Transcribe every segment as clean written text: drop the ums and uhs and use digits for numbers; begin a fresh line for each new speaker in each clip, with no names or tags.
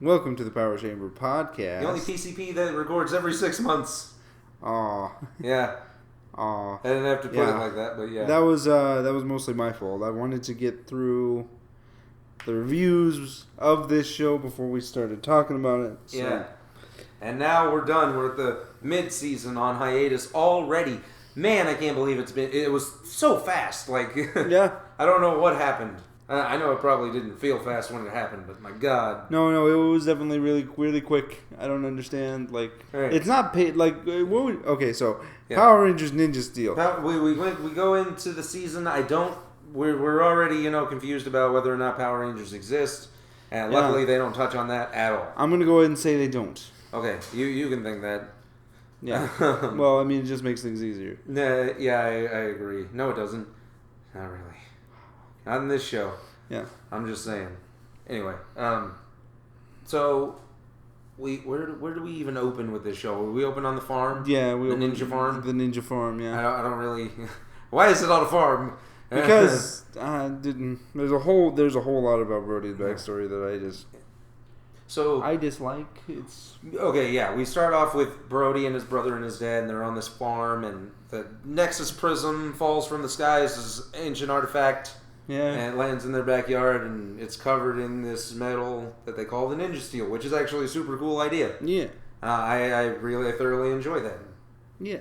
Welcome to the Power Chamber Podcast.
The only PCP that records every 6 months.
Aw.
Yeah.
Aw.
I didn't have to put it like that, but yeah.
That was mostly my fault. I wanted to get through the reviews of this show before we started talking about it. So.
Yeah. And now we're done. We're at the mid-season on hiatus already. Man, I can't believe it was so fast. Like,
yeah.
I don't know what happened. I know it probably didn't feel fast when it happened, but my God.
No, it was definitely really quick. I don't understand. Like, right. It's not paid. Like, Power Rangers Ninja Steel.
We go into the season. We're already confused about whether or not Power Rangers exist, and luckily they don't touch on that at all.
I'm gonna go ahead and say they don't.
Okay, you can think that.
Yeah. Well, I mean, it just makes things easier.
Yeah, I agree. No, it doesn't. Not really. Not in this show.
Yeah.
I'm just saying. Anyway, so where do we even open with this show? We open on the farm?
Yeah,
the ninja farm.
The ninja farm. Yeah.
I don't really. Why is it on a farm?
Because there's a whole lot about Brody's backstory that I dislike. It's
okay. Yeah, we start off with Brody and his brother and his dad, and they're on this farm, and the Nexus Prism falls from the sky as this ancient artifact.
Yeah.
And it lands in their backyard, and it's covered in this metal that they call the Ninja Steel, which is actually a super cool idea.
Yeah.
I thoroughly enjoy that.
Yeah.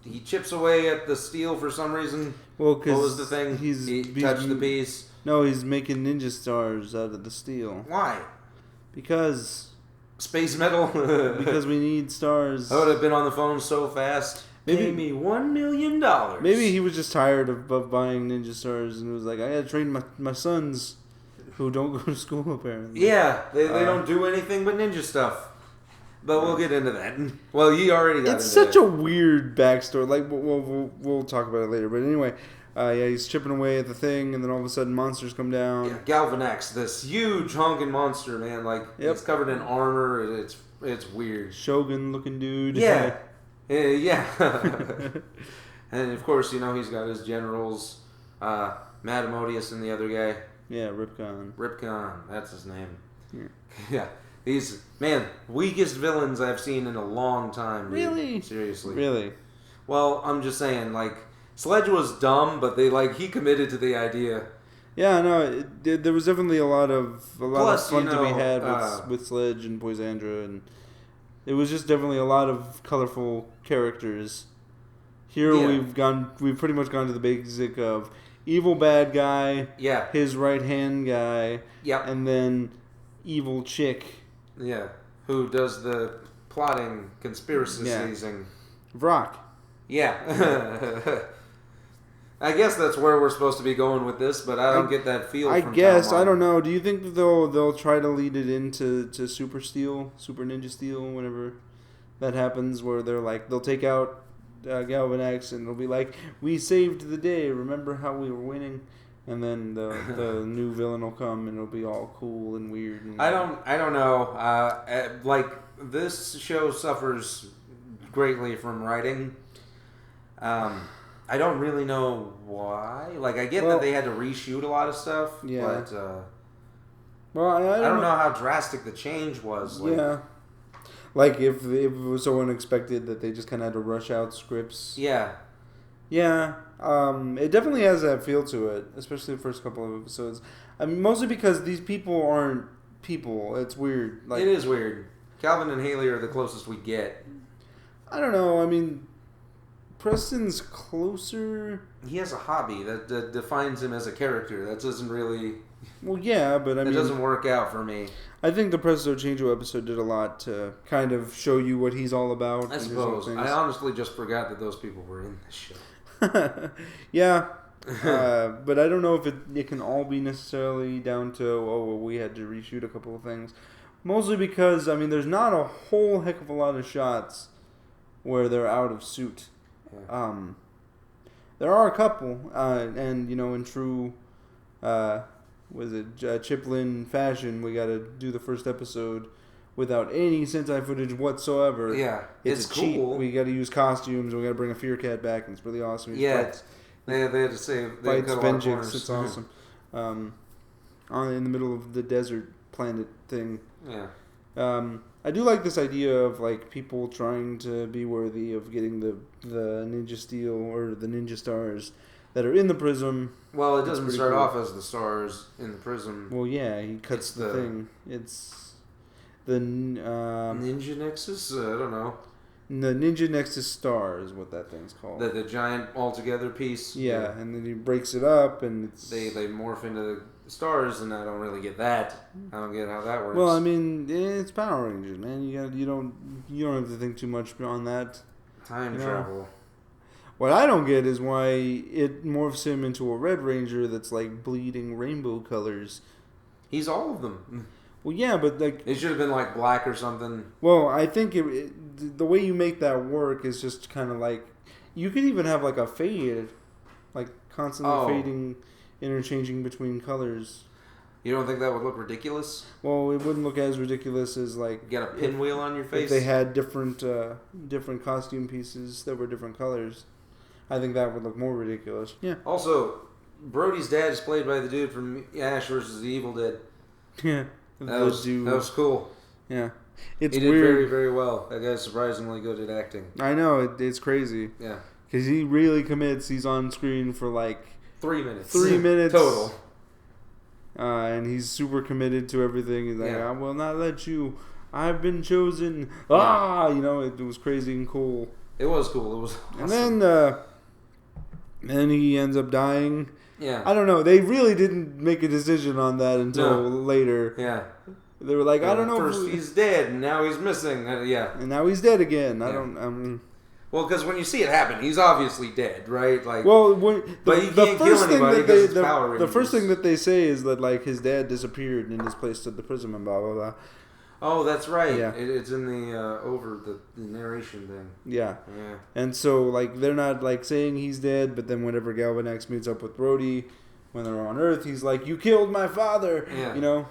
He chips away at the steel for some reason.
Well, because
what was the thing? He touched the piece.
No, he's making ninja stars out of the steel.
Why?
Because
space metal.
Because we need stars.
I would have been on the phone so fast. Pay me $1 million.
Maybe he was just tired of buying ninja stars and was like, I gotta train my sons who don't go to school apparently.
Yeah, they don't do anything but ninja stuff. But we'll get into that. Well, you already got into it.
It's such a weird backstory. Like, we'll talk about it later. But anyway, he's chipping away at the thing, and then all of a sudden monsters come down.
Yeah, Galvanax, this huge honking monster, man. Like, It's covered in armor. It's weird.
Shogun-looking dude.
Yeah. Yeah. And, of course, he's got his generals, Madamodius and the other guy.
Yeah, Ripcon.
That's his name.
Yeah.
Yeah. These, weakest villains I've seen in a long time. Dude.
Really?
Seriously.
Really?
Well, I'm just saying, Sledge was dumb, but he committed to the idea.
Yeah, no, there was definitely a lot of fun to be had with Sledge and Poisandra, and it was just definitely a lot of colorful characters. Here we've pretty much gone to the basic of evil bad guy, his right hand guy, and then evil chick.
Yeah, who does the plotting, conspiracy-seizing.
Vrock.
Yeah. I guess that's where we're supposed to be going with this, but I don't get that feel from
I don't know. Do you think they'll try to lead it into Super Ninja Steel, whenever that happens, where they'll take out Galvanax and it'll be like, we saved the day, remember how we were winning? And then the new villain will come and it'll be all cool and weird. And
I don't know. This show suffers greatly from writing. I don't really know why. I get that they had to reshoot a lot of stuff.
Yeah.
But I don't know how drastic the change was.
Yeah. If it was so unexpected that they just kind of had to rush out scripts.
Yeah.
Yeah. It definitely has that feel to it, especially the first couple of episodes. I mean, mostly because these people aren't people. It's weird.
It is weird. Calvin and Haley are the closest we get.
I don't know. I mean, Preston's closer.
He has a hobby that defines him as a character. That doesn't really...
Well, yeah, but
it doesn't work out for me.
I think the Presto Changeo episode did a lot to kind of show you what he's all about.
I suppose. I honestly just forgot that those people were in this show.
Yeah. But I don't know if it can all be necessarily down to, we had to reshoot a couple of things. Mostly because, there's not a whole heck of a lot of shots where they're out of suit. Yeah. There are a couple, and, in true... Chiplin fashion, we got to do the first episode without any Sentai footage whatsoever.
Yeah,
it's
cool.
cheap. We got to use costumes. We got to bring a Fear Cat back, and it's really awesome.
They had to say
fights Vengeance. It's awesome. In the middle of the desert planet thing.
Yeah.
I do like this idea of like people trying to be worthy of getting the Ninja Steel or the Ninja Stars that are in the prism.
Well, it doesn't start off as the stars in the prism.
Well, yeah, he cuts the thing. It's the
Ninja Nexus. I don't know.
The Ninja Nexus Star is what that thing's called.
The giant altogether piece.
Yeah, and then he breaks it up, and it's
they morph into the stars, and I don't really get that. I don't get how that works.
Well, I mean, it's Power Rangers, man. You don't have to think too much on that.
Time travel.
What I don't get is why it morphs him into a Red Ranger that's like bleeding rainbow colors.
He's all of them.
Well, yeah, but like
it should have been like black or something.
Well, I think the way you make that work is just kind of like you could even have like a fade, like constantly fading, interchanging between colors.
You don't think that would look ridiculous?
Well, it wouldn't look as ridiculous as like
you got a pinwheel on your face.
If they had different costume pieces that were different colors, I think that would look more ridiculous. Yeah.
Also, Brody's dad is played by the dude from Ash vs. the Evil Dead.
Yeah.
That was cool.
Yeah.
He did very, very well. That guy's surprisingly good at acting.
I know. It's crazy.
Yeah.
Because he really commits. He's on screen for like
3 minutes.
3 minutes.
Total.
And he's super committed to everything. He's like, I will not let you. I've been chosen.
Yeah.
It was crazy and cool.
It was cool. It was awesome.
And then he ends up dying.
Yeah.
I don't know. They really didn't make a decision on that until later.
Yeah.
They were like, I don't know.
First he's dead, and now he's missing. Yeah.
And now he's dead again.
Well, because when you see it happen, he's obviously dead, right? Like.
Well,
but he can't kill anybody because it's Power Rangers.
The first thing that they say is that like his dad disappeared and is placed at the prison and blah blah blah.
Oh, that's right.
Yeah.
It's in the over the narration thing.
Yeah. Yeah. And so like they're not like saying he's dead, but then whenever Galvanax meets up with Brody, when they're on Earth, he's like, "You killed my father."
Yeah.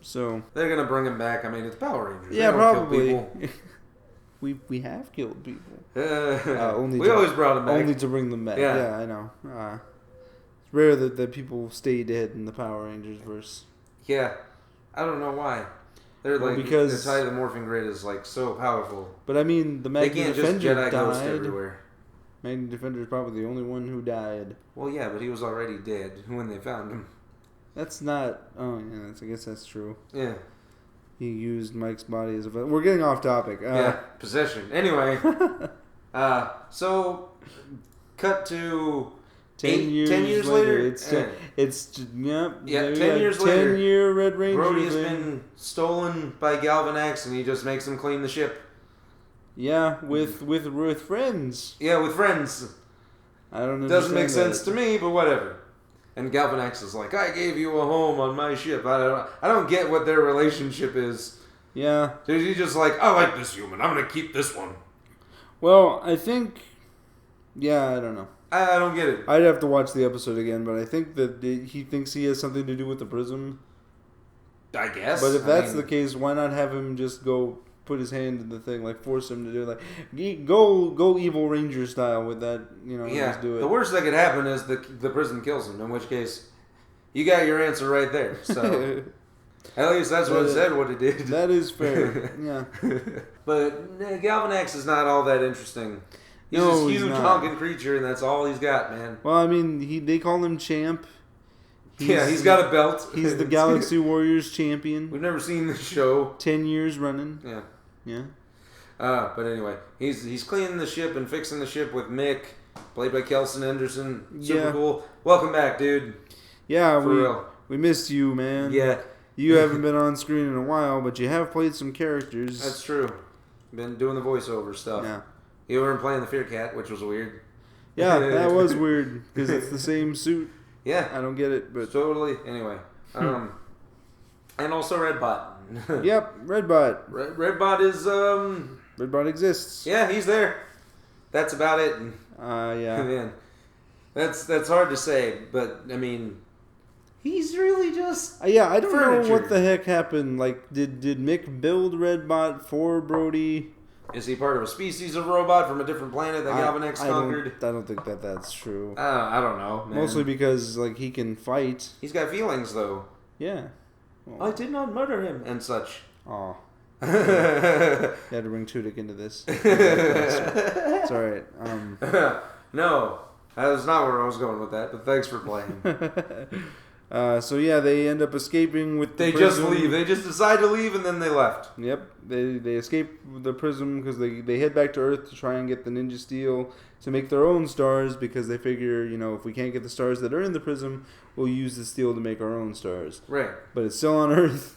So
they're gonna bring him back. I mean, it's Power Rangers.
Yeah, probably. we have killed people.
We always brought them back.
Only to bring them back. Yeah, I know. It's rare that people stay dead in the Power Rangers verse.
Yeah, I don't know why. They're because the Tide of the Morphing Grid is like so powerful.
But I mean, the Magnet Defender
died. Ghost everywhere.
Magnet Defender is probably the only one who died.
Well, yeah, but he was already dead when they found him.
That's not. Oh, yeah. I guess that's true.
Yeah.
He used Mike's body as a. We're getting off topic.
Possession. Anyway, so cut to 10 years later.
It's 10
years later.
10-year Red Ranger.
Brody has been stolen by Galvanax, and he just makes him clean the ship.
Yeah, with friends.
Yeah, with friends.
I don't know.
Doesn't make sense to me, but whatever. And Galvanax is like, I gave you a home on my ship. I don't get what their relationship is.
Yeah.
So he's just like, I like this human. I'm going to keep this one.
Well, I think... Yeah, I don't know.
I don't get it.
I'd have to watch the episode again, but I think that he thinks he has something to do with the prism.
I guess.
But if that's the case, why not have him just go put his hand in the thing, like force him to do it, like go Evil Ranger style with that,
just
do it.
The worst that could happen is the prism kills him, in which case you got your answer right there. So at least that's what it said what it did.
That is fair. Yeah.
But Galvanax is not all that interesting. He's this huge honking creature, and that's all he's got, man.
Well, I mean, they call him Champ.
He's got a belt.
He's the Galaxy Warriors champion.
We've never seen the show.
10 years running.
Yeah.
Yeah.
But anyway, he's cleaning the ship and fixing the ship with Mick, played by Kelson Henderson. Super cool. Welcome back, dude.
Yeah,
For real.
We missed you, man.
Yeah.
You haven't been on screen in a while, but you have played some characters.
That's true. Been doing the voiceover stuff.
Yeah.
You weren't playing the Fear Cat, which was weird.
Yeah, that was weird because it's the same suit.
Yeah.
I don't get it, but
totally. Anyway, and also Redbot.
Yep, Redbot.
Redbot is
Redbot exists.
Yeah, he's there. That's about it.
Yeah.
Man, that's hard to say, but I mean, he's really just
yeah. I don't
furniture.
know what the heck happened. Like, did Mick build Redbot for Brody?
Is he part of a species of robot from a different planet that Galvanax conquered?
I don't think that's true.
I don't know, man.
Mostly because he can fight.
He's got feelings, though.
Yeah.
Well, I did not murder him and such.
Oh. You had to bring Tudyk into this. It's alright.
No, that's not where I was going with that, but thanks for playing.
So yeah, they end up escaping with the
prism. Just leave. They just decide to leave and then they left.
Yep. They escape the prism because they head back to Earth to try and get the ninja steel to make their own stars because they figure, if we can't get the stars that are in the prism, we'll use the steel to make our own stars.
Right.
But it's still on Earth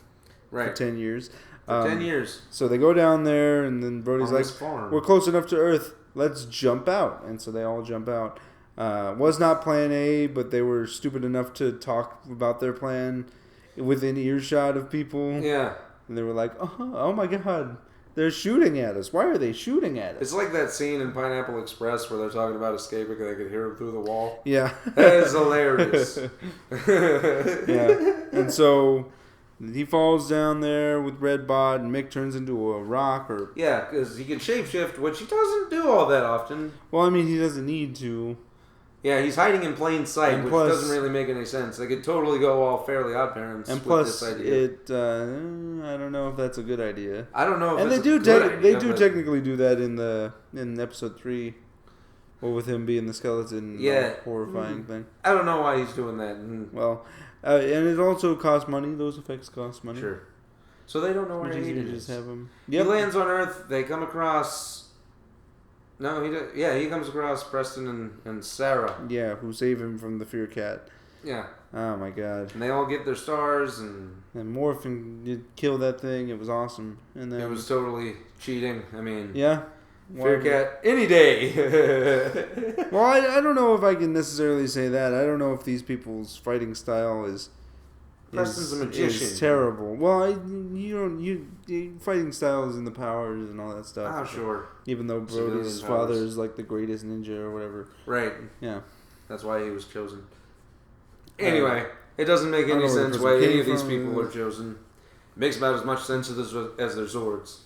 for
10 years.
For 10 years.
So they go down there and then Brody's like, we're close enough to Earth. Let's jump out. And so they all jump out. Was not plan A, but they were stupid enough to talk about their plan within earshot of people.
Yeah.
And they were like, oh my God, they're shooting at us. Why are they shooting at us?
It's like that scene in Pineapple Express where they're talking about escaping and they could hear them through the wall.
Yeah.
That is hilarious.
Yeah. And so he falls down there with Redbot and Mick turns into a rock.
Yeah, because he can shapeshift, which he doesn't do all that often.
Well, I mean, he doesn't need to.
Yeah, he's hiding in plain sight, which doesn't really make any sense. They could totally go all Fairly Odd Parents with this idea.
I don't know if that's a good idea.
I don't know if
and
it's a good idea.
They do technically do that in episode 3, or with him being the skeleton horrifying thing.
I don't know why he's doing that.
Well, and it also costs money. Those effects cost money.
Sure. So they don't know where he is.
Just have him.
Yep. He lands on Earth. They come across... No, he comes across Preston and Sarah.
Yeah, who save him from the Fear Cat.
Yeah.
Oh my God.
And they all get their stars and
Morph and kill that thing. It was awesome. And then
it was totally cheating. I mean,
yeah.
Fear Cat any day.
Well, I don't know if I can necessarily say that. I don't know if these people's fighting style is
Preston's a magician.
Is terrible. Well, fighting styles and the powers and all that stuff.
Oh, sure.
Even though Brody's father is like the greatest ninja or whatever.
Right.
Yeah.
That's why he was chosen. Anyway, it doesn't make any sense why any of these people are chosen. It makes about as much sense as their swords.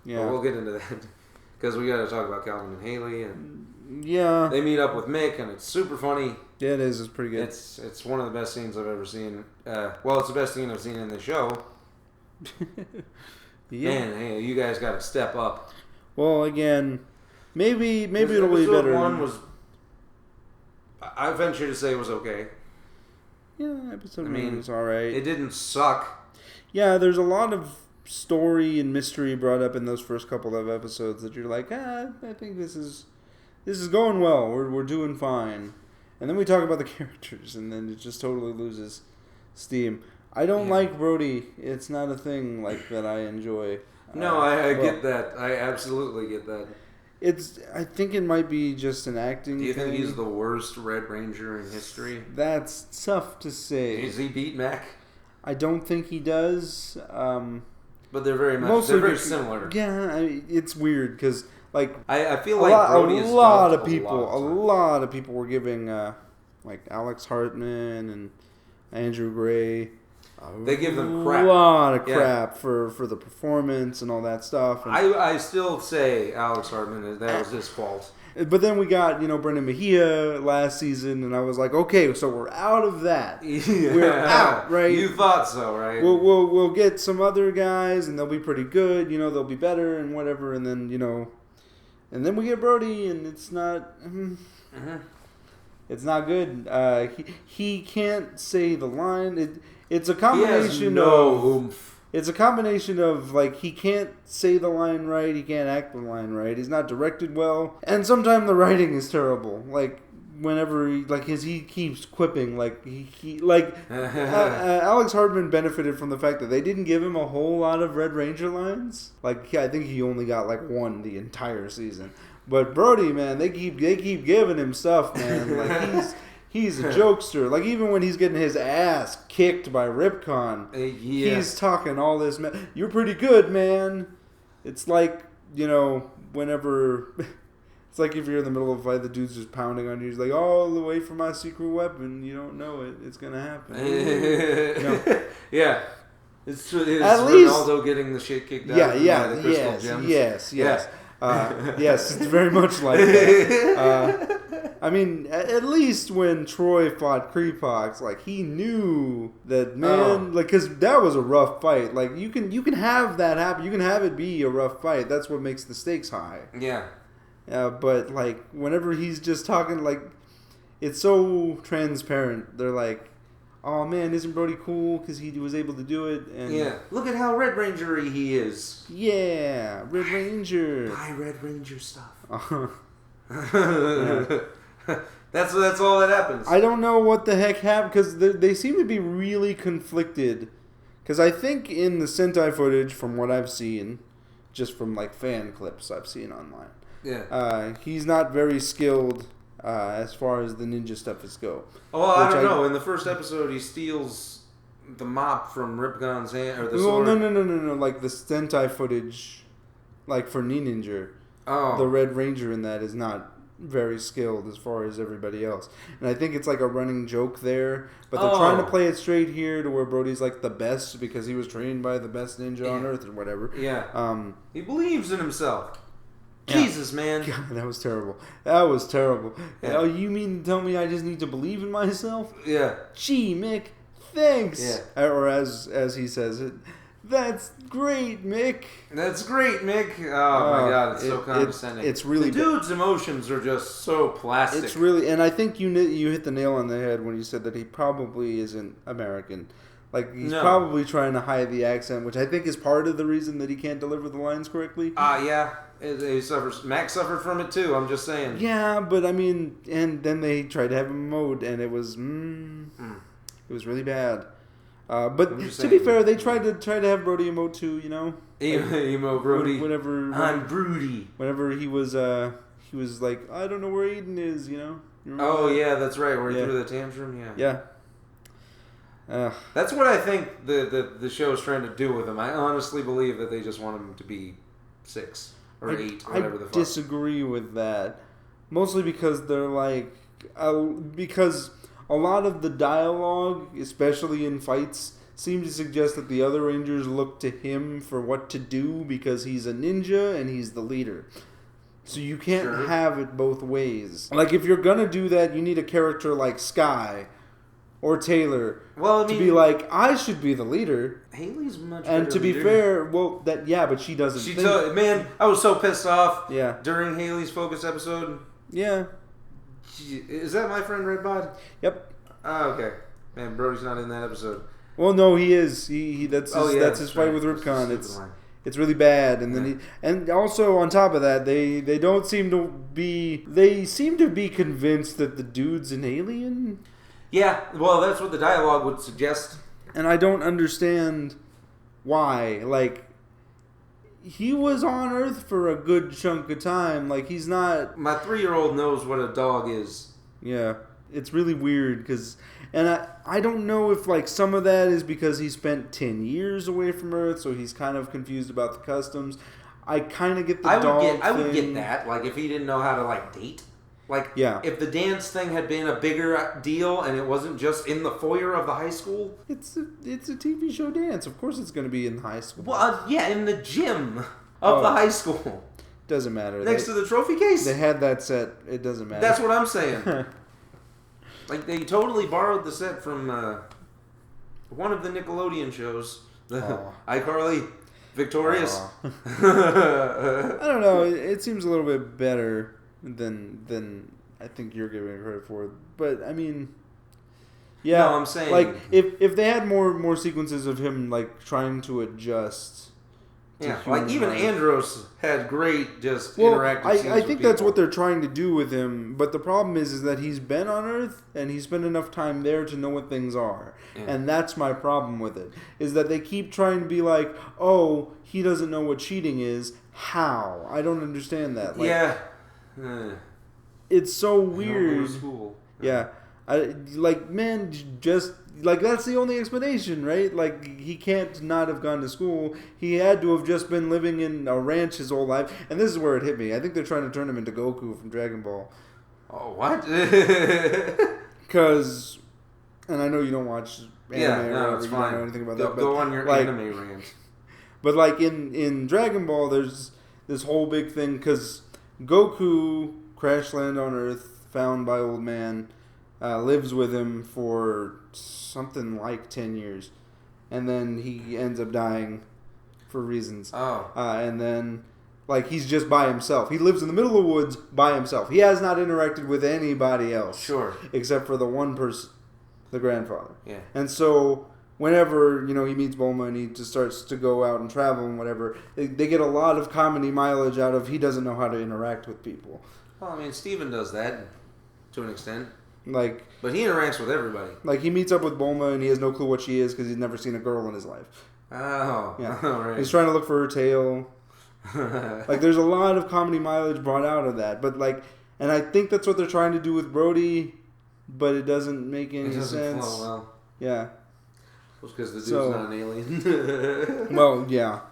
Yeah. But we'll get into that. Because we got to talk about Calvin and Haley. And
yeah.
They meet up with Mick, and it's super funny.
Yeah, it is. It's pretty good.
It's one of the best scenes I've ever seen. Well, it's the best scene I've seen in the show. Yeah. Man, hey, you guys got to step up.
Well, again, maybe it'll be better.
Episode 1 was... I venture to say it was okay.
Yeah, episode 1 was alright.
It didn't suck.
Yeah, there's a lot of story and mystery brought up in those first couple of episodes that you're like, I think this is going well. We're doing fine. And then we talk about the characters, and then it just totally loses steam. I don't like Brody. It's not a thing like that I enjoy.
No, I get that. I absolutely get that.
I think it might be just an acting thing.
Do you think he's the worst Red Ranger in history?
That's tough to say.
Does he beat Mac?
I don't think he does.
But they're very similar.
Yeah, it's weird because
I feel like Brody is
a lot of people were giving Alex Hartman and Andrew Gray
they give them crap.
A lot of crap for the performance and all that stuff. And
I still say Alex Hartman, that was his fault.
But then we got, Brendan Mejia last season, and I was like, okay, so we're out of that.
Yeah.
We're out, right?
You thought so, right?
We'll get some other guys, and they'll be pretty good. They'll be better and whatever. And then and then we get Brody, and it's not. It's not good. He can't say the line. It's a combination
oomph.
It's a combination of he can't say the line right, he can't act the line right, he's not directed well, and sometimes the writing is terrible. Whenever he keeps quipping, Alex Hardman benefited from the fact that they didn't give him a whole lot of Red Ranger lines. I think he only got one the entire season. But Brody, man, they keep giving him stuff, man. He's a jokester. Even when he's getting his ass kicked by Ripcon, he's talking all this. You're pretty good, man. It's whenever. It's if you're in the middle of a fight, the dude's just pounding on you. He's like, all the way for my secret weapon. You don't know it. It's going to happen.
Yeah. It's Ronaldo getting the shit kicked out of the Crystal Gems.
Yes. Yes, it's very much like that. I mean, at least when Troy fought Kreepox, like, he knew that, man, like, because that was a rough fight. Like, you can have that happen. You can have it be a rough fight. That's what makes the stakes high.
Yeah.
But, like, whenever he's just talking, like, it's so transparent. They're like, oh, man, isn't Brody cool because he was able to do it? And
yeah. Look at how Red Ranger-y he is.
Yeah, Red Ranger.
Buy Red Ranger stuff.
Yeah.
That's all that happens.
I don't know what the heck happened because they seem to be really conflicted. Because I think in the Sentai footage, from what I've seen, just from like fan clips I've seen online, he's not very skilled as far as the ninja stuff is go.
Oh, well, I don't know. In the first episode, he steals the mop from Ripgon's hand or the sword.
No. Like the Sentai footage, like for Ninja. Oh, the Red Ranger in that is not very skilled as far as everybody else. And I think it's like a running joke there. But they're trying to play it straight here to where Brody's like the best because he was trained by the best ninja on Earth or whatever.
Yeah. He believes in himself. Yeah. Jesus, man.
God, that was terrible. Yeah. Oh, you mean to tell me I just need to believe in myself?
Yeah.
Gee, Mick, thanks.
Yeah.
Or as he says it, that's great, Mick.
That's great, Mick. Oh, my God, it's so condescending.
It's really...
The dude's emotions are just so plastic.
It's really... And I think you hit the nail on the head when you said that he probably isn't American. Like, he's probably trying to hide the accent, which I think is part of the reason that he can't deliver the lines correctly.
Yeah. He suffers. Max suffered from it, too. I'm just saying.
Yeah, but I mean... And then they tried to have him emote, and it was... It was really bad. But to be fair, they tried to have Brody emote too, you know.
Emo Brody.
Whenever
I'm Broody.
Whenever he was like, I don't know where Aiden is, you know.
Oh yeah, that's right. Where he threw the tantrum. Yeah.
Yeah.
That's what I think the show is trying to do with him. I honestly believe that they just want him to be 6 or 8, or whatever the fuck.
I disagree with that, mostly because they're like, because a lot of the dialogue, especially in fights, seem to suggest that the other Rangers look to him for what to do because he's a ninja and he's the leader. So you can't have it both ways. Like, if you're gonna do that, you need a character like Sky or Taylor to be like, I should be the leader.
Haley's much better.
And to be fair, but she doesn't.
Man, I was so pissed off.
Yeah.
During Haley's focus episode.
Yeah.
Is that my friend Redbod?
Yep.
Oh, okay. Man, Brody's not in that episode.
Well, no, he is. That's his fight with Ripcon. It's really bad, and then and also on top of that, they seem to be convinced that the dude's an alien.
Yeah, well, that's what the dialogue would suggest.
And I don't understand why. Like, he was on Earth for a good chunk of time. Like, he's not...
My 3-year-old knows what a dog is.
Yeah. It's really weird because... And I don't know if, like, some of that is because he spent 10 years away from Earth, so he's kind of confused about the customs. I kind of get the dog thing.
I would get that. Like, if he didn't know how to, like, date. Like, if the dance thing had been a bigger deal and it wasn't just in the foyer of the high school.
It's a TV show dance. Of course it's going to be in high school.
Well, in the gym of the high school.
Doesn't matter.
Next to the trophy case?
They had that set. It doesn't matter.
That's what I'm saying. Like, they totally borrowed the set from one of the Nickelodeon shows. iCarly. Victorious.
I don't know. It seems a little bit better than I think you're giving it credit for. But, I mean... Yeah.
No, I'm saying...
Like, if they had more sequences of him, like, trying to adjust...
Yeah, like, even Andros had great interactive scenes
I think that's what they're trying to do with him, but the problem is that he's been on Earth, and he's spent enough time there to know what things are. Yeah. And that's my problem with it, is that they keep trying to be like, oh, he doesn't know what cheating is. How? I don't understand that. Like, it's so weird. Yeah. That's the only explanation, right? Like, he can't not have gone to school. He had to have just been living in a ranch his whole life. And this is where it hit me. I think they're trying to turn him into Goku from Dragon Ball.
Oh, what?
Because, and I know you don't watch anime or
it's
you
fine.
don't know anything about that.
Go on your anime rant.
But, like, in Dragon Ball, there's this whole big thing because Goku crash land on Earth, found by Old Man, lives with him for something like 10 years, and then he ends up dying for reasons. And then like he's just by himself. He lives in the middle of the woods by himself. He has not interacted with anybody else.
Sure.
Except for the one person, the grandfather.
Yeah.
And so whenever, he meets Bulma and he just starts to go out and travel and whatever, they get a lot of comedy mileage out of he doesn't know how to interact with people.
Well, I mean, Steven does that to an extent.
But
he interacts with everybody.
Like, he meets up with Bulma and he has no clue what she is because he's never seen a girl in his life.
Oh.
Yeah.
All right.
He's trying to look for her tail. Like, there's a lot of comedy mileage brought out of that. But, and I think that's what they're trying to do with Brody, but it doesn't make any sense.
Flow well.
Yeah.
Well, because the dude's not an alien.
Well, yeah.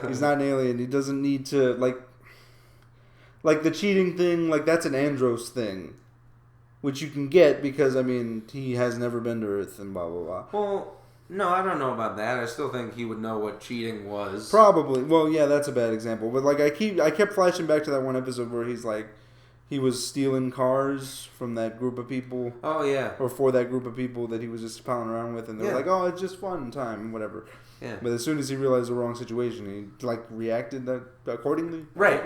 He's not an alien. He doesn't need to, like the cheating thing, that's an Andros thing. Which you can get because, he has never been to Earth and blah, blah, blah.
Well, no, I don't know about that. I still think he would know what cheating was.
Probably. Well, yeah, that's a bad example. But, I kept flashing back to that one episode where he's, he was stealing cars from that group of people.
Oh, yeah.
Or for that group of people that he was just palling around with. And they were like, oh, it's just fun time, whatever.
Yeah.
But as soon as he realized the wrong situation, he, reacted that accordingly.
Right.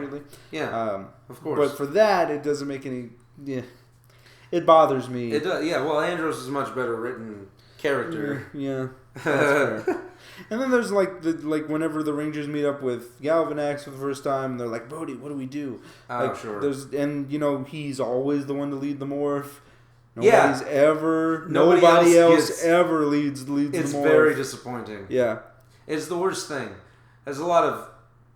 Yeah. Of course.
But for that, it doesn't make any... Yeah. It bothers me.
It does. Yeah, well, Andros is a much better written character.
Yeah. That's fair. And then there's, whenever the Rangers meet up with Galvanax for the first time, they're like, Brody, what do we do?
Sure.
He's always the one to lead the morph.
Nobody
else ever leads the morph.
It's very disappointing.
Yeah.
It's the worst thing. There's a lot of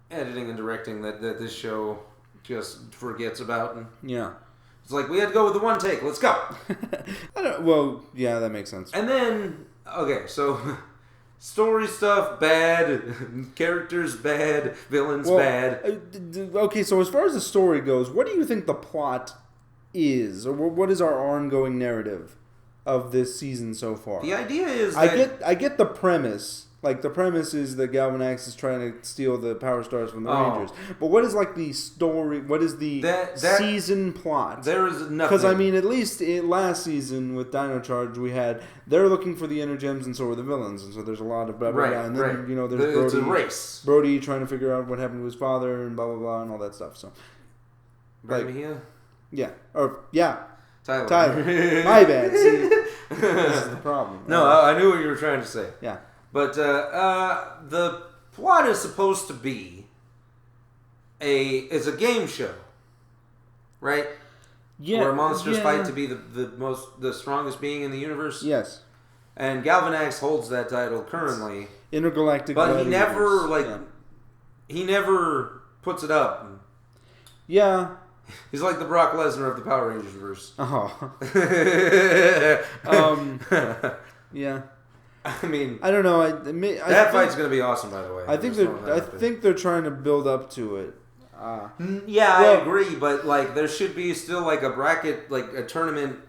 editing and directing that this show just forgets about.
Yeah.
It's like, we had to go with the one take. Let's go.
Well, yeah, that makes sense.
And then, okay, so story stuff, bad. Characters, bad. Villains, bad.
Okay, so as far as the story goes, what do you think the plot is? Or what is our ongoing narrative of this season so far?
The idea is
I get the premise. The premise is that Galvanax is trying to steal the Power Stars from the Rangers. But what is, the story... What is the season plot?
There is nothing.
Because, at least last season with Dino Charge, we had... They're looking for the Inner Gems, and so are the villains. And so there's a lot of blah, blah, blah. And then, there's Brody...
It's a race.
Brody trying to figure out what happened to his father, and blah, blah, blah, and all that stuff. So...
Brahmia?
Yeah. Or, yeah.
Tyler.
My bad. See? This is the problem.
No, I knew what you were trying to say.
Yeah.
But the plot is supposed to be it's a game show, right?
Yeah.
Where monsters fight to be the strongest being in the universe.
Yes.
And Galvanax holds that title currently.
Intergalactic.
But he never puts it up.
Yeah.
He's like the Brock Lesnar of the Power Rangers verse.
Oh. Yeah.
I mean,
I don't know.
That fight's going to be awesome, by the way.
I think they're trying to build up to it.
I agree, but there should be still a bracket, a tournament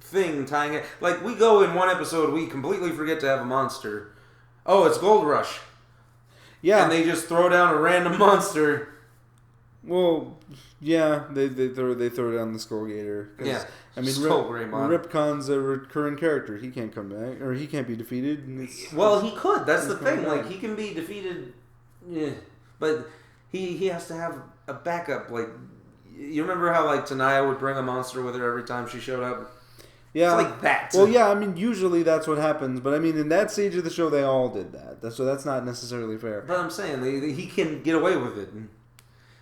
thing tying it. We go in one episode, we completely forget to have a monster. Oh, it's Gold Rush. Yeah, and they just throw down a random monster.
Well, yeah, they throw down the Skull Gator.
Yeah.
Ripcon's a recurring character. He can't come back, or he can't be defeated.
He could. That's the thing. He can be defeated, but he has to have a backup. You remember how Tanaya would bring a monster with her every time she showed up?
Yeah,
it's like that.
Well, yeah. Usually that's what happens. But in that stage of the show, they all did that. So that's not necessarily fair.
But I'm saying he can get away with it.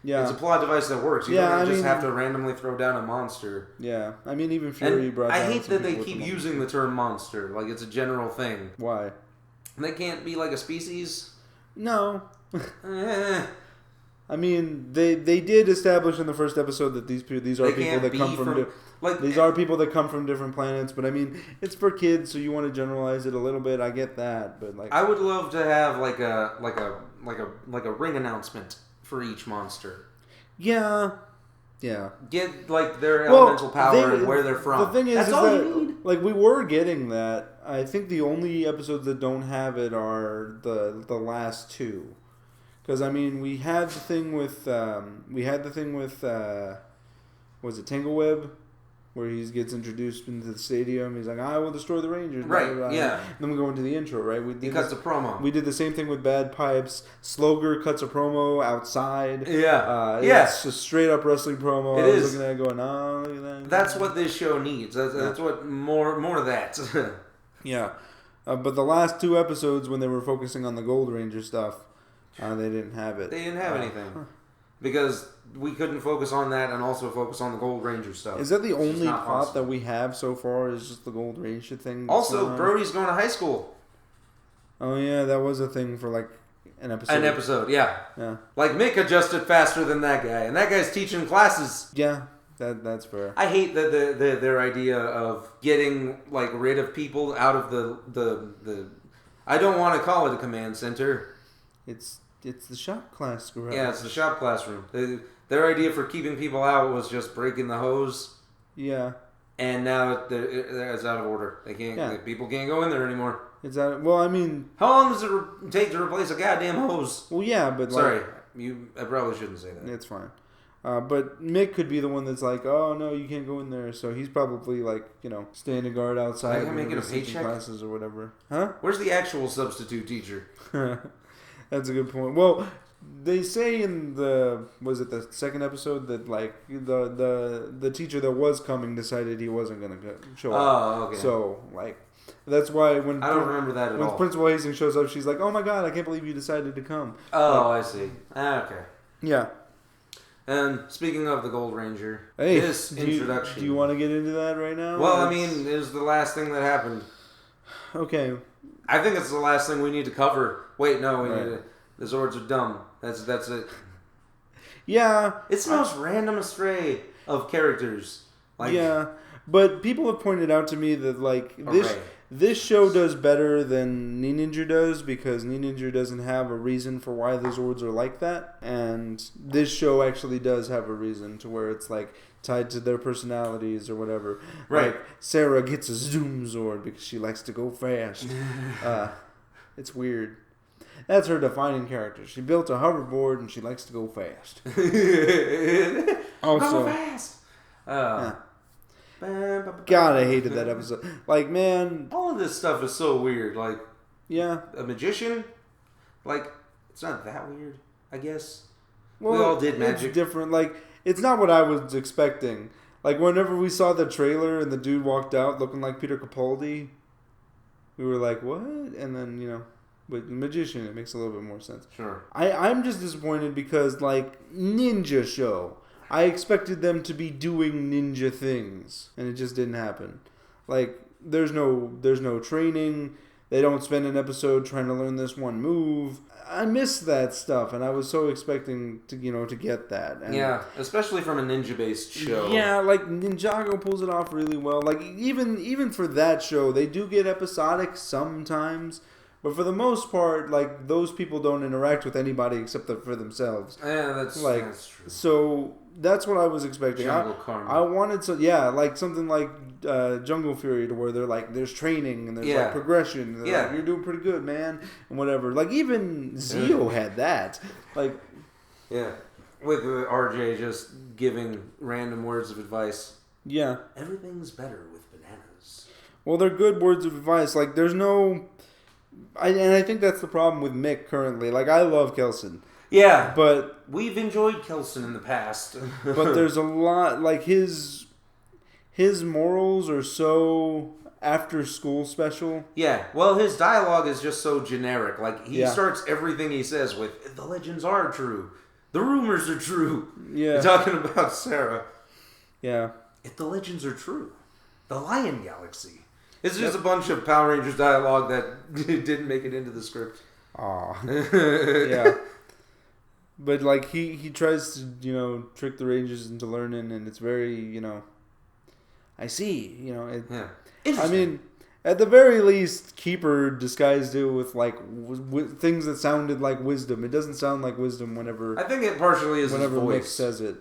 Yeah.
It's a plot device that works. You don't just have to randomly throw down a monster.
Yeah. Even Fury brought down
I hate that they keep using the term monster. It's a general thing.
Why?
They can't be a species?
No. They did establish in the first episode that these are people that come from these are people that come from different planets, but it's for kids, so you want to generalize it a little bit. I get that, but
I would love to have a ring announcement for each monster.
Yeah.
Get their elemental power and where they're from.
The thing is,
that's all you need.
We were getting that. I think the only episodes that don't have it are the last two. Because I mean, we had the thing with was it Tangleweb, where he gets introduced into the stadium. He's like, "I will destroy the Rangers."
Right.
Blah, blah, blah.
Yeah.
And then we go into the intro. Right.
He cuts a promo.
We did the same thing with Bad Pipes. Sloger cuts a promo outside.
Yeah.
It's a straight up wrestling promo.
It
I was
is.
looking at it going, "Oh, look at that."
That's what this show needs. That's what more of that.
Yeah. But the last 2 episodes, when they were focusing on the Gold Ranger stuff, they didn't have it.
They didn't have anything. Because we couldn't focus on that and also focus on the Gold Ranger stuff.
Is that the only plot that we have so far? Is just the Gold Ranger thing?
Also, Brody's going to high school.
Oh yeah, that was a thing for like an episode.
An episode, yeah.
Yeah.
Like Mick adjusted faster than that guy, and that guy's teaching classes.
Yeah, that's fair.
I hate their idea of getting like rid of people out of the. I don't want to call it a command center.
It's the shop class garage.
Yeah, it's the shop classroom. Their idea for keeping people out was just breaking the hose.
Yeah.
And now it's out of order. They can't.
Yeah.
People can't go in there anymore.
It's out. Well, I mean,
how long does it take to replace a goddamn hose?
Well, yeah, but
sorry, I probably shouldn't say that.
It's fine. But Mick could be the one that's like, oh no, you can't go in there. So he's probably like, standing guard outside.
Like making a paycheck
classes or whatever. Huh?
Where's the actual substitute teacher?
That's a good point. Well, they say in the second episode that like the teacher that was coming decided he wasn't gonna show up.
Oh, okay.
So like that's why when
I don't remember that at all.
When Principal Hastings shows up, she's like, "Oh my God, I can't believe you decided to come."
Oh, I see. Okay.
Yeah.
And speaking of the Gold Ranger,
this
introduction.
Do you want to get into that right now?
Well, I mean, it was the last thing that happened.
Okay.
I think it's the last thing we need to cover. Wait, no, we need to. The Zords are dumb. That's it.
Yeah.
It's the most random astray of characters. Like,
yeah, but people have pointed out to me that like this show does better than Ninja does because Ninja doesn't have a reason for why the Zords are like that, and this show actually does have a reason to where it's like tied to their personalities or whatever.
Right.
Like Sarah gets a Zoom Zord because she likes to go fast. It's weird. That's her defining character. She built a hoverboard and she likes to go fast.
Also, go fast.
Yeah. God, I hated that episode. Like, man,
all of this stuff is so weird. Like,
yeah,
a magician. Like, it's not that weird, I guess.
Well,
we all did magic.
It's different. Like, it's not what I was expecting. Like, whenever we saw the trailer and the dude walked out looking like Peter Capaldi, we were like, what? And then, with magician, it makes a little bit more sense.
Sure.
I'm just disappointed because, like, Ninja show. I expected them to be doing ninja things, and it just didn't happen. Like, there's no training. They don't spend an episode trying to learn this one move. I missed that stuff, and I was so expecting to get that. And
yeah, especially from a ninja-based show.
Yeah, like Ninjago pulls it off really well. Like even for that show, they do get episodic sometimes. But for the most part, like, those people don't interact with anybody except for themselves.
Yeah, that's true.
So that's what I was expecting.
Jungle Karma.
I wanted like something like Jungle Fury, to where they're like, there's training and there's like progression. And like, you're doing pretty good, man, and whatever. Like even Zeo had that. Like,
yeah, with RJ just giving random words of advice.
Yeah,
everything's better with bananas.
Well, they're good words of advice. Like, there's no. And I think that's the problem with Mick currently. Like, I love Kelson.
Yeah.
But
we've enjoyed Kelson in the past.
But there's a lot, like, his morals are so after school special.
Yeah. Well, his dialogue is just so generic. Like, he starts everything he says with, the legends are true. The rumors are true.
Yeah.
You're talking about Sarah.
Yeah.
If the legends are true. The Lion Galaxy. It's just a bunch of Power Rangers dialogue that didn't make it into the script.
Aw. Yeah. But, like, he tries to, trick the Rangers into learning, and it's very, I see, I mean, at the very least, Keeper disguised it with, like, things that sounded like wisdom. It doesn't sound like wisdom whenever...
I think it partially is his voice.
Whenever Mick says it.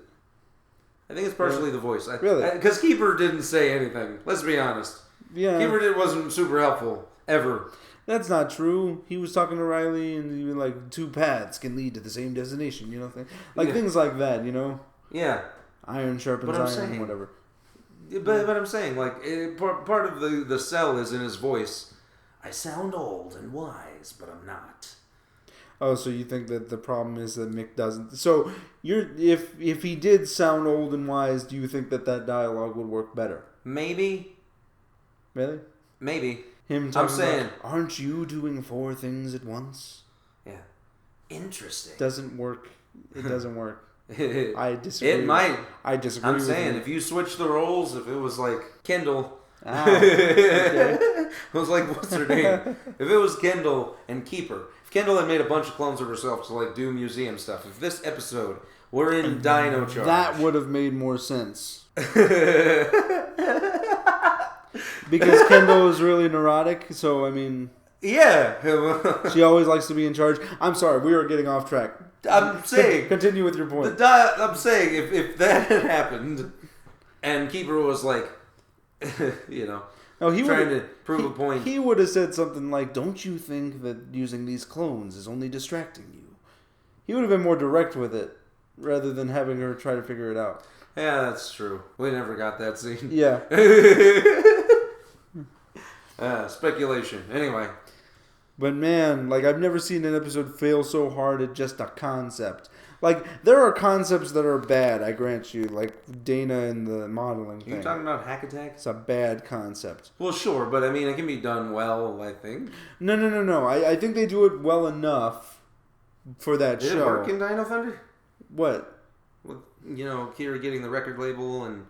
I think it's partially the voice.
Really?
Because Keeper didn't say anything. Let's be honest.
Yeah.
Keeper wasn't super helpful, ever.
That's not true. He was talking to Riley, and he was like, 2 paths can lead to the same destination, you know? Things like that, you know?
Yeah.
Iron sharpens iron, whatever.
But I'm saying, like, part of the sell is in his voice. I sound old and wise, but I'm not.
Oh, so you think that the problem is that Mick doesn't... So, if he did sound old and wise, do you think that dialogue would work better?
Maybe.
Really?
Maybe.
Him talking about, aren't you doing 4 things at once?
Yeah. Interesting.
Doesn't work. It doesn't work. I disagree.
It might.
I disagree.
I'm saying, if you switch the roles, if it was like Kendall...
Okay.
It was like, what's her name? If it was Kendall and Keeper... If Kendall had made a bunch of clones of herself to like do museum stuff, if this episode were in Dino Charge...
That would have made more sense. Because Kendall is really neurotic, so I mean...
Yeah.
She always likes to be in charge. I'm sorry, we are getting off track.
I'm saying...
Continue with your point.
I'm saying, if that had happened, and Keeper was like, you know...
No,
trying to prove a point.
He would have said something like, don't you think that using these clones is only distracting you? He would have been more direct with it, rather than having her try to figure it out.
Yeah, that's true. We never got that scene.
Yeah.
Speculation. Anyway.
But man, like, I've never seen an episode fail so hard at just a concept. Like, there are concepts that are bad, I grant you, like Dana and the modeling thing.
You talking about Hack Attack?
It's a bad concept.
Well, sure, but I mean, it can be done well, I think.
No. I think they do it well enough for that show.
Did it work in Dino Thunder?
What?
With, Kira getting the record label and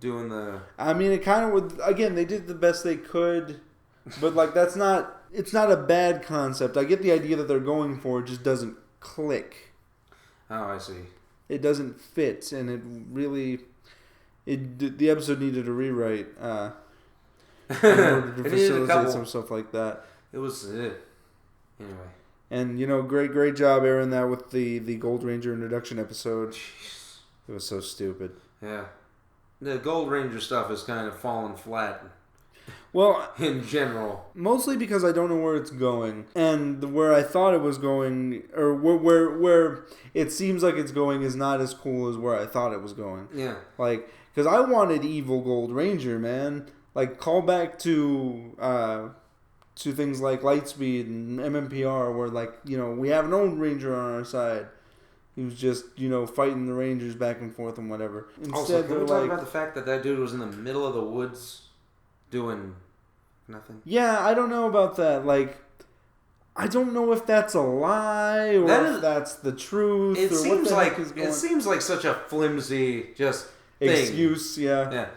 doing the...
I mean, it kind of would... Again, they did the best they could, but, like, it's not a bad concept. I get the idea that they're going for, it just doesn't click.
Oh, I see.
It doesn't fit, and it really... the episode needed a rewrite in order to facilitate some stuff like that.
It was... Anyway.
And, great job airing that with the Gold Ranger introduction episode. Jeez. It was so stupid.
Yeah. The Gold Ranger stuff is kind of falling flat.
Well,
in general.
Mostly because I don't know where it's going. And where I thought it was going, or where it seems like it's going is not as cool as where I thought it was going.
Yeah.
Like, because I wanted evil Gold Ranger, man. Like, call back to things like Lightspeed and MMPR where, like, we have an old Ranger on our side. He was just, fighting the Rangers back and forth and whatever.
Instead, also, can we talk about the fact that dude was in the middle of the woods doing nothing?
Yeah, I don't know about that. Like, I don't know if that's a lie or if that's the truth.
It seems like such a flimsy
excuse. Yeah.
Yeah.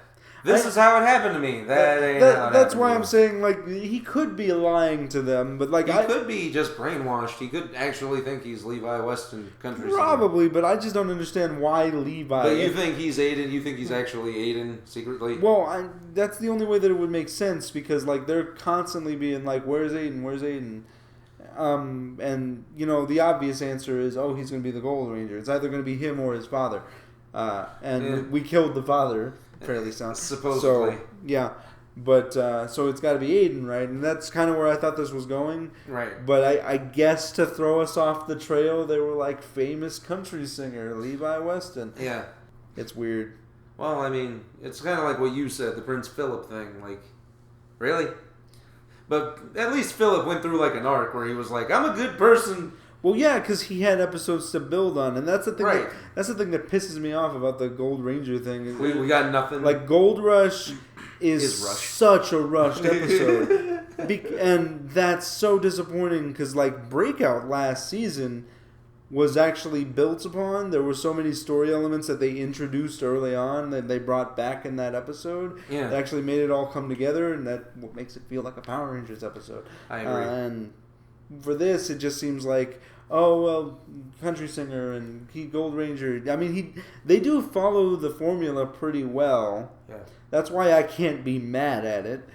This is how it happened to me. That's
why I'm saying, like, he could be lying to them, but like
he could be just brainwashed. He could actually think he's Levi Weston country.
Probably, but I just don't understand why Levi.
But you think he's Aiden? You think he's actually Aiden secretly?
Well, that's the only way that it would make sense because like they're constantly being like, "Where's Aiden? Where's Aiden?" And the obvious answer is, "Oh, he's going to be the Gold Ranger. It's either going to be him or his father." We killed the father. Fairly sound.
Supposedly.
So, yeah. But, so it's got to be Aiden, right? And that's kind of where I thought this was going.
Right.
But I guess to throw us off the trail, they were like, famous country singer, Levi Weston.
Yeah.
It's weird.
Well, I mean, it's kind of like what you said, the Prince Philip thing. Like, really? But at least Philip went through like an arc where he was like, I'm a good person.
Well, yeah, because he had episodes to build on, and that's the thing.
Right.
That's the thing that pisses me off about the Gold Ranger thing.
We got nothing.
Like Gold Rush is such a rushed episode, and that's so disappointing because like Breakout last season was actually built upon. There were so many story elements that they introduced early on that they brought back in that episode.
Yeah,
that actually made it all come together, and that what makes it feel like a Power Rangers episode.
I agree.
And for this, it just seems like, oh, well, country singer and Gold Ranger. I mean, they do follow the formula pretty well.
Yeah.
That's why I can't be mad at it.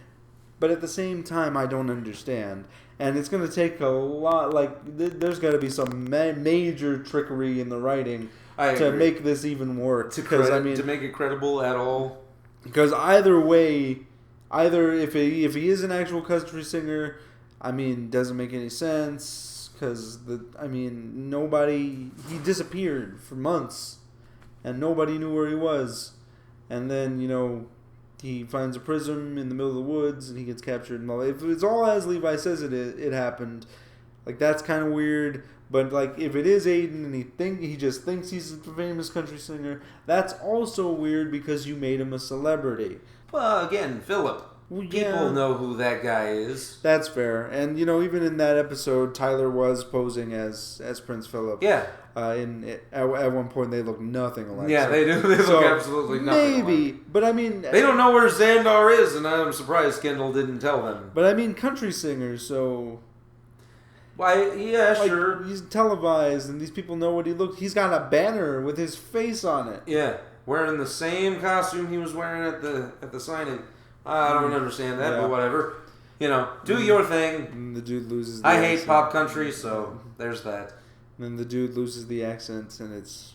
But at the same time, I don't understand. And it's going to take a lot, like, there's got to be some major trickery in the writing to make this even work.
To make it credible at all.
Because either way, if he is an actual country singer, I mean, doesn't make any sense because he disappeared for months and nobody knew where he was. And then, he finds a prism in the middle of the woods and he gets captured. And all. If it's all as Levi says it happened, like, that's kind of weird. But, like, if it is Aiden and he just thinks he's a famous country singer, that's also weird because you made him a celebrity.
Well, again, Philip. People know who that guy is.
That's fair. And, even in that episode, Tyler was posing as Prince Philip.
Yeah.
At one point, they look nothing alike.
Yeah, they do. They look absolutely nothing alike.
Maybe. But, I mean...
They don't know where Xandar is, and I'm surprised Kendall didn't tell them.
But, I mean, country singers, so...
Why? Yeah, sure.
He's televised, and these people know what he looks... He's got a banner with his face on it.
Yeah. Wearing the same costume he was wearing at the signing. I don't understand that, but whatever. Do your thing.
And the dude loses the
I
accent.
hate pop country, so there's that.
And then the dude loses the accent, and it's...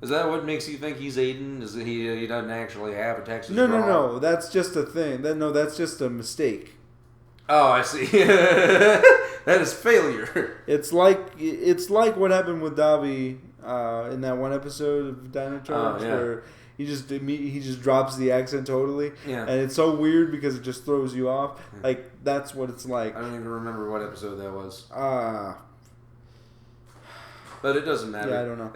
Is that what makes you think he's Aiden? Is that he doesn't actually have a Texas
drawl? No. That's just a thing. That's just a mistake.
Oh, I see. That is failure.
It's like what happened with Davi in that one episode of Dino Charge where... He just drops the accent totally.
Yeah.
And it's so weird because it just throws you off. Like, that's what it's like.
I don't even remember what episode that was. But it doesn't matter.
Yeah, I don't know.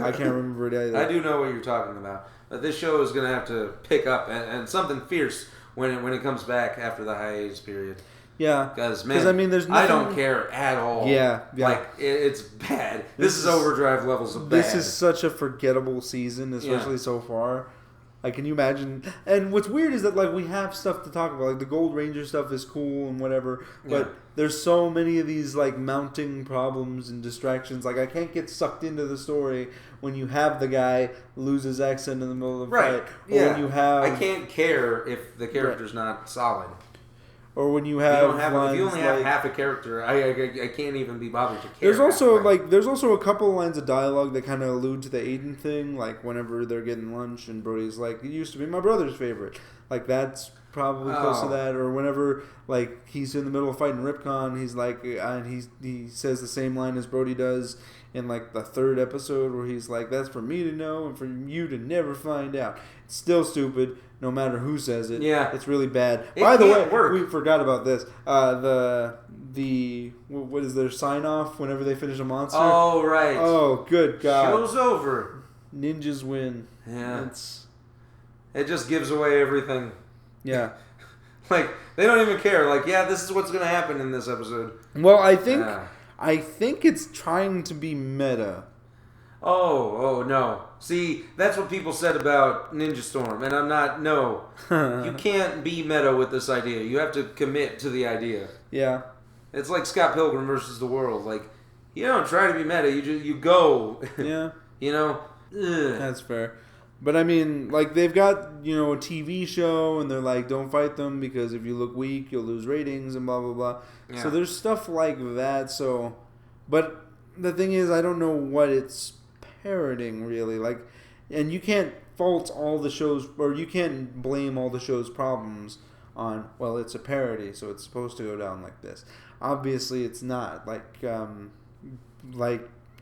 I can't remember it either.
I do know what you're talking about. But this show is going to have to pick up and something fierce when it comes back after the hiatus period.
Yeah.
Because, man, I mean, there's nothing... I don't care at all.
Yeah.
Like, it's bad. This is overdrive levels of bad.
This is such a forgettable season, especially so far. Like, can you imagine? And what's weird is that, like, we have stuff to talk about. Like, the Gold Ranger stuff is cool and whatever. But there's so many of these, like, mounting problems and distractions. Like, I can't get sucked into the story when you have the guy lose his accent in the middle of the fight. Or when you have...
I can't care if the character's not solid.
Or when you have,
if you only have half a character, I can't even be bothered to care.
There's also a couple of lines of dialogue that kind of allude to the Aiden thing, like whenever they're getting lunch and Brody's like, "It used to be my brother's favorite." Like, that's probably close to that. Or whenever, like, he's in the middle of fighting Ripcon, he's like, and he says the same line as Brody does in, like, the third episode where he's like, "That's for me to know and for you to never find out." It's still stupid. No matter who says it, it's really bad. By the way, we forgot about this. What is their sign off whenever they finish a monster?
Oh, right.
Oh, good God!
Show's over.
Ninjas win.
Yeah, it just gives away everything.
Yeah,
like they don't even care. Like, this is what's gonna happen in this episode.
Well, I think it's trying to be meta.
Oh, no. See, that's what people said about Ninja Storm, and I'm not, no. You can't be meta with this idea. You have to commit to the idea.
Yeah.
It's like Scott Pilgrim versus the World. Like, you don't try to be meta, you go.
Yeah.
Ugh.
That's fair. But I mean, like, they've got, a TV show, and they're like, don't fight them, because if you look weak, you'll lose ratings, and blah, blah, blah. Yeah. So there's stuff like that, so... But the thing is, I don't know what it's parroting, really. Like, and you can't fault all the shows, or you can't blame all the show's problems on, well, it's a parody, so it's supposed to go down like this. Obviously, it's not. Like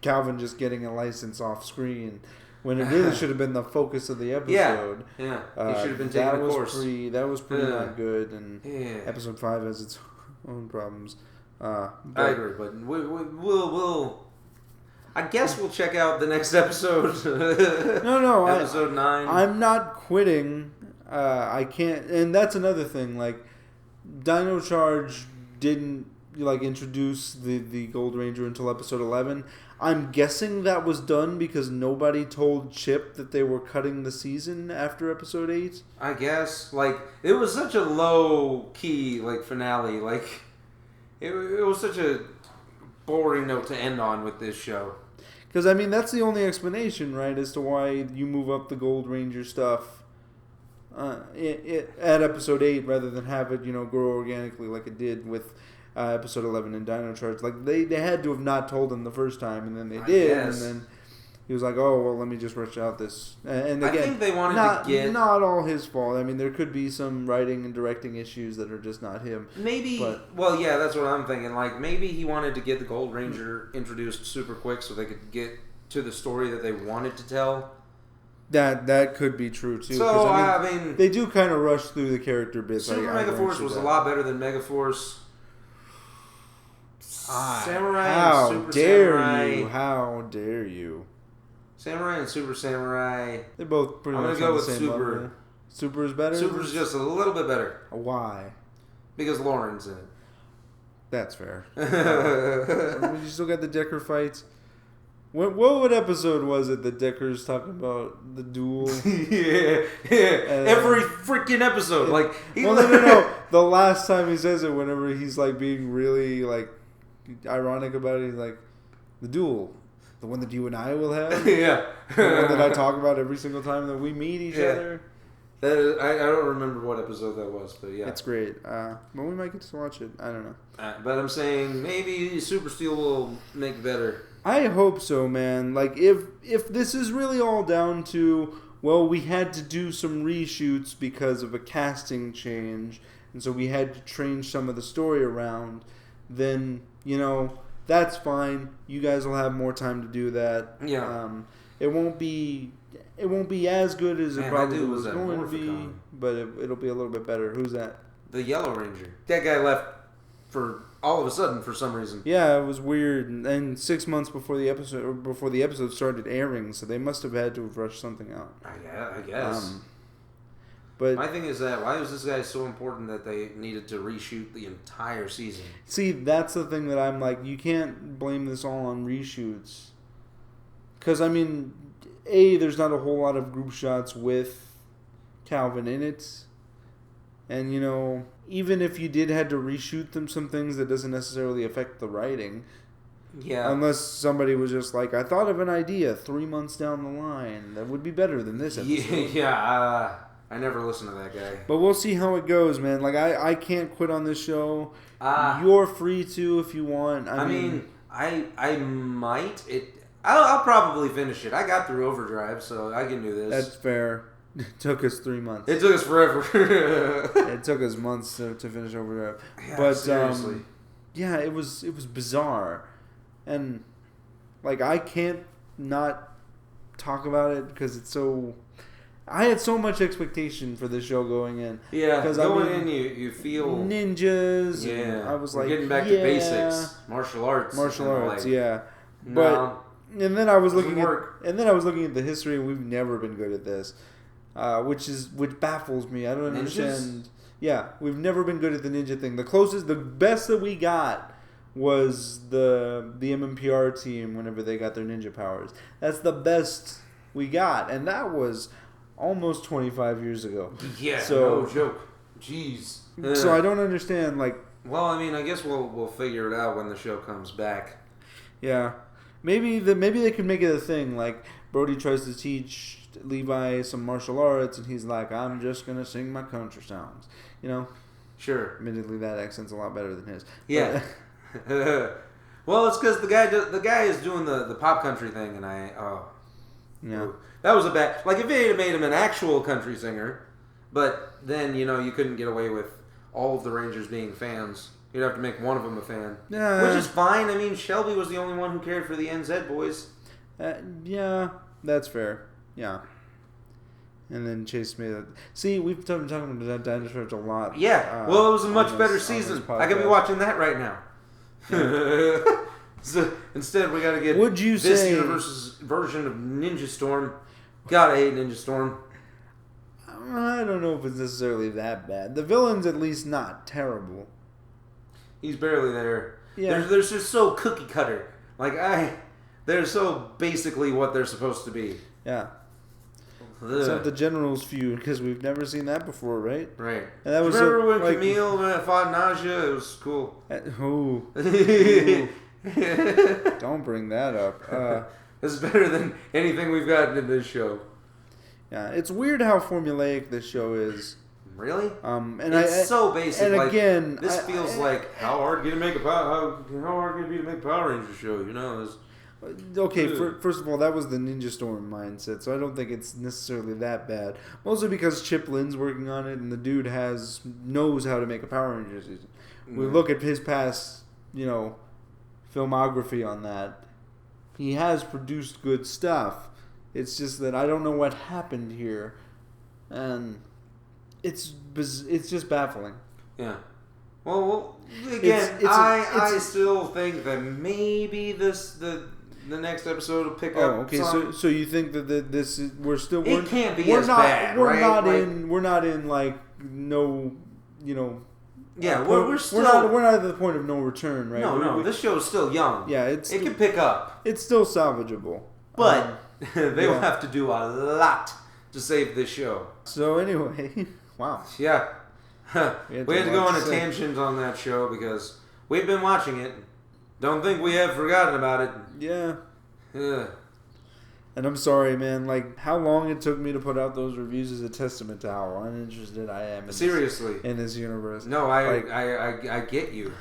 Calvin just getting a license off screen, when it really should have been the focus of the episode.
Yeah. He should have been taking a course.
That was pretty not good, and episode 5 has its own problems.
I agree, but we'll I guess we'll check out the next episode.
No,
episode 9.
I'm not quitting. I can't, and that's another thing. Like, Dino Charge didn't introduce the Gold Ranger until episode 11. I'm guessing that was done because nobody told Chip that they were cutting the season after episode 8.
I guess, it was such a low key finale. It was such a boring note to end on with this show.
Because, I mean, that's the only explanation, right, as to why you move up the Gold Ranger stuff at episode 8 rather than have it, grow organically like it did with episode 11 in Dino Charge. Like, they had to have not told them the first time, and then they did, and then he was like, "Oh, well, let me just rush out this." And again,
I think they wanted to get
not all his fault. I mean, there could be some writing and directing issues that are just not him.
Maybe. Well, yeah, that's what I'm thinking. Like maybe he wanted to get the Gold Ranger introduced super quick so they could get to the story that they wanted to tell.
That could be true too.
So I mean,
they do kind of rush through the character bits.
Super Megaforce was a lot better than Megaforce. Samurai and Super Samurai.
How dare you?
Samurai and Super Samurai.
They're both pretty much
I'm gonna go with
the same
Super.
level. Super is better?
Super's just a little bit better.
Why?
Because Lauren's in it.
That's fair. You still got the Decker fights. What episode was it that Decker's talking about the duel?
yeah. Every freaking episode.
No. The last time he says it, whenever he's like being really like ironic about it, he's like, the duel. The one that you and I will have?
Yeah.
The one that I talk about every single time that we meet each other?
That is, I don't remember what episode that was, but yeah.
It's great. But we might get to watch it. I don't know.
But I'm saying maybe Super Steel will make better.
I hope so, man. Like, if this is really all down to, well, we had to do some reshoots because of a casting change, and so we had to change some of the story around, then, that's fine. You guys will have more time to do that.
Yeah.
It won't be as good as it probably was going to be, but it'll be a little bit better. Who's that?
The Yellow Ranger. That guy left for all of a sudden for some reason.
Yeah, it was weird. And 6 months before the episode started airing, so they must have had to have rushed something out.
I guess.
But
my thing is that why was this guy so important that they needed to reshoot the entire season?
See, that's the thing that I'm like, you can't blame this all on reshoots. Because, I mean, there's not a whole lot of group shots with Calvin in it. And, even if you did had to reshoot them some things, that doesn't necessarily affect the writing.
Yeah.
Unless somebody was just like, I thought of an idea 3 months down the line that would be better than this episode.
Yeah, I never listened to that guy.
But we'll see how it goes, man. Like, I can't quit on this show. You're free to if you want. I mean,
I might. I'll probably finish it. I got through Overdrive, so I can do this.
That's fair. It took us 3 months.
It took us forever.
It took us months to finish Overdrive.
Yeah,
but
seriously.
Yeah, it was bizarre. And like I can't not talk about it because it's so I had so much expectation for this show going in.
Yeah, going in you feel
ninjas.
Yeah.
I was like
getting back to basics. Martial arts,
yeah.
No.
And then I was looking at the history, and we've never been good at this. Which baffles me. I don't understand. Yeah, we've never been good at the ninja thing. The best that we got was the MMPR team whenever they got their ninja powers. That's the best we got, and that was almost 25 years ago.
Yeah, no joke. Jeez.
So I don't understand.
Well, I mean, I guess we'll figure it out when the show comes back.
Yeah, maybe they could make it a thing. Like Brody tries to teach Levi some martial arts, and he's like, I'm just gonna sing my country songs, Sure. Admittedly, that accent's a lot better than his.
Yeah. Well, it's because the guy is doing the pop country thing, and
yeah,
that was a bad. Like if it had made him an actual country singer, but then you couldn't get away with all of the Rangers being fans. You'd have to make one of them a fan.
Yeah.
Which is fine. I mean, Shelby was the only one who cared for the NZ boys.
Yeah, that's fair. Yeah. And then Chase made it. See, we've been talking about dinosaurs a lot.
Yeah. Well, it was a much better season. I could be watching that right now. Yeah. So instead, we got to get this universe's version of Ninja Storm. Gotta hate Ninja Storm.
I don't know if it's necessarily that bad. The villain's at least not terrible.
He's barely there.
Yeah.
They're just so cookie cutter. They're so basically what they're supposed to be.
Yeah. Except the General's feud, because we've never seen that before, right?
Right.
And that was
remember when Camille fought Nausea? It was cool.
Ooh. Don't bring that up.
This is better than anything we've gotten in this show.
Yeah, it's weird how formulaic this show is.
Really?
And
it's so basic.
And again,
this feels like how hard can it make a Power Ranger show?
Okay, first of all, that was the Ninja Storm mindset, so I don't think it's necessarily that bad. Mostly because Chip Lynn's working on it, and the dude knows how to make a Power Rangers season. We look at his past, filmography on that. He has produced good stuff. It's just that I don't know what happened here, and it's just baffling.
Yeah. Well, again, I still think that maybe the next episode will pick up.
Oh, okay. So you think that this is
it can't be as bad,
we're
right?
We're not in like no.
Yeah, we're still
we're not at the point of no return, right?
No, this show is still young.
Yeah,
it can pick up.
It's still salvageable,
but they will have to do a lot to save this show.
So anyway, wow.
Yeah, we had to go on a tangent on that show because we've been watching it. Don't think we have forgotten about it.
Yeah.
Yeah.
And I'm sorry, man. Like, how long it took me to put out those reviews is a testament to how uninterested I am in this universe.
No, I get you.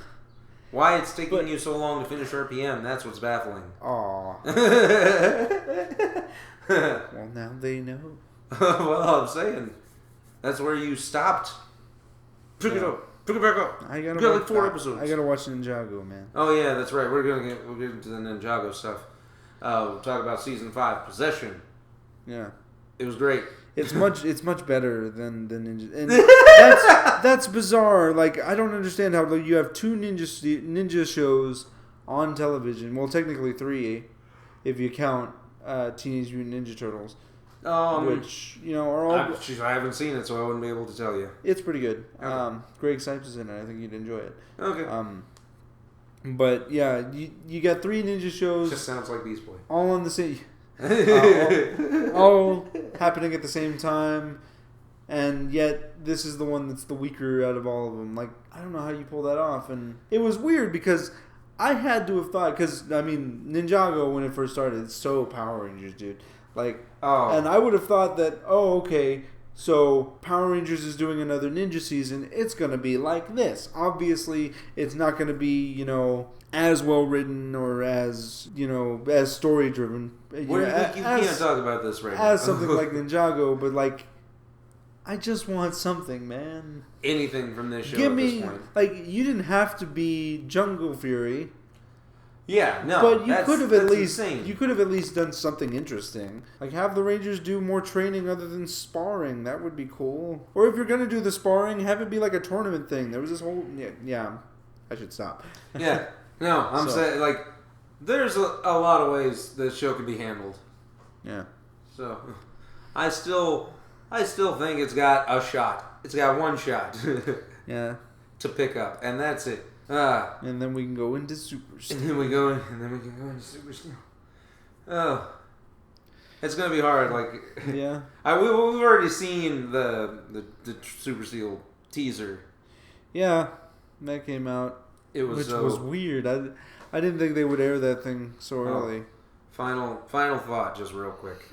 Why it's taking you so long to finish RPM, that's what's baffling.
Aw. Well, now they know.
Well, I'm saying. That's where you stopped. Pick it up. Pick it back up.
I got
like 4 episodes.
I gotta watch Ninjago, man.
Oh, yeah, that's right. We'll get into the Ninjago stuff. We'll talk about season 5, Possession.
Yeah,
it was great.
It's much better than Ninja, and that's bizarre. Like, I don't understand how you have 2 ninja shows on television. Well, technically 3, if you count Teenage Mutant Ninja Turtles, which are all.
I haven't seen it, so I wouldn't be able to tell you.
It's pretty good.
Okay.
Greg Sipes is in it. I think you'd enjoy it.
Okay.
But yeah, you got 3 ninja shows.
Just sounds like Beast Boy.
All on the same, all happening at the same time, and yet this is the one that's the weaker out of all of them. Like, I don't know how you pull that off, and it was weird because I had to have thought, because I mean, Ninjago when it first started, it's so Power Rangers, dude. Like, and I would have thought that, okay. So, Power Rangers is doing another ninja season. It's going to be like this. Obviously, it's not going to be, as well written or as, as story driven.
You can't talk about this right now.
As something like Ninjago, but like, I just want something, man.
Anything from this show at this point.
Like, you didn't have to be Jungle Fury.
Yeah, no,
but you could have at least done something interesting. Like, have the Rangers do more training other than sparring. That would be cool. Or if you're gonna do the sparring, have it be like a tournament thing. There was this whole I should stop.
Yeah, no, I'm saying, like, there's a lot of ways the show could be handled.
Yeah.
So, I still think it's got a shot. It's got one shot.
Yeah.
To pick up, and that's it.
And then we can go into Super Steel.
And then we can go into Super Steel. Oh, it's gonna be hard. Like,
yeah,
we've already seen the Super Steel teaser.
Yeah, that came out. Which was weird. I didn't think they would air that thing so early.
Final thought, just real quick.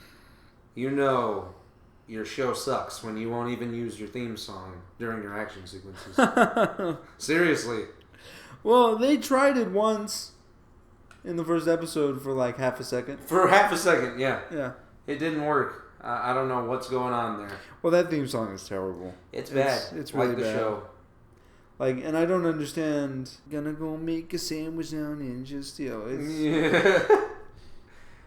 Your show sucks when you won't even use your theme song during your action sequences. Seriously.
Well, they tried it once in the first episode for like half a second.
For half a second, yeah.
Yeah.
It didn't work. I don't know what's going on there.
Well, that theme song is terrible.
It's bad.
It's really
like the
bad.
Show.
Like, and I don't understand. Gonna go make a sandwich now, Ninja Steel.
Yeah.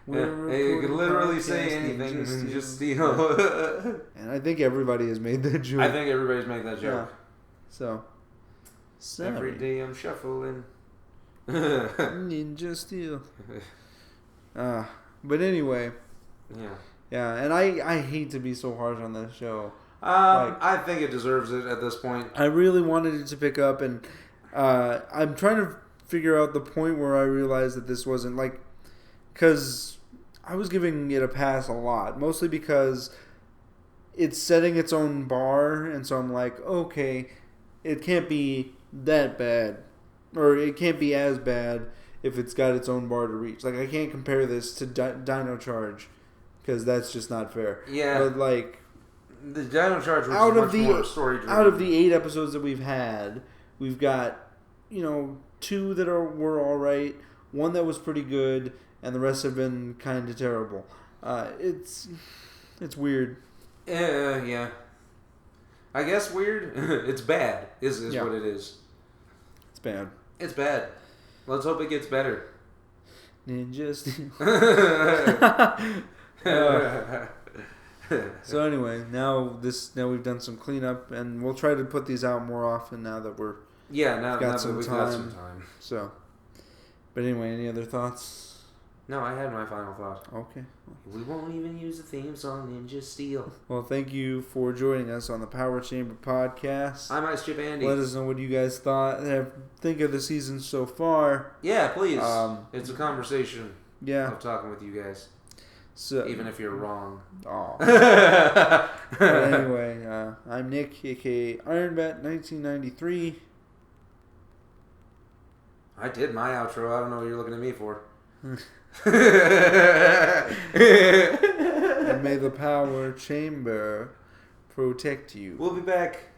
You could literally say anything, Ninja Steel.
And I think everybody has made that joke.
I think everybody's made that joke.
Yeah. So. Sorry.
Every day I'm shuffling.
Ninja Steel. But anyway.
Yeah.
Yeah, and I hate to be so harsh on this show.
I think it deserves it at this point.
I really wanted it to pick up, and I'm trying to figure out the point where I realized that this wasn't like, because I was giving it a pass a lot, mostly because it's setting its own bar, and so I'm like, okay, it can't be that bad, or it can't be as bad if it's got its own bar to reach. Like, I can't compare this to Dino Charge, because that's just not fair.
Yeah.
But like,
the Dino Charge was much more story-driven.
Out of the 8 episodes that we've had, we've got 2 that were all right, 1 that was pretty good, and the rest have been kind of terrible. It's weird.
Yeah. I guess weird. It's bad. Is what it is.
It's bad.
It's bad. Let's hope it gets better.
Ninja Steel. So anyway, now we've done some cleanup, and we'll try to put these out more often now that we've got some time. So, but anyway, any other thoughts?
No, I had my final thought.
Okay.
We won't even use the theme song Ninja Steel.
Well, thank you for joining us on the Power Chamber podcast.
I'm Ice Chip Andy.
Let us know what you guys think of the season so far.
Yeah, please. It's a conversation.
Yeah.
Of talking with you guys.
So,
even if you're wrong.
Oh. Anyway, I'm Nick, aka IronBat 1993.
I did my outro. I don't know what you're looking at me for.
And may the Power Chamber protect you.
We'll be back.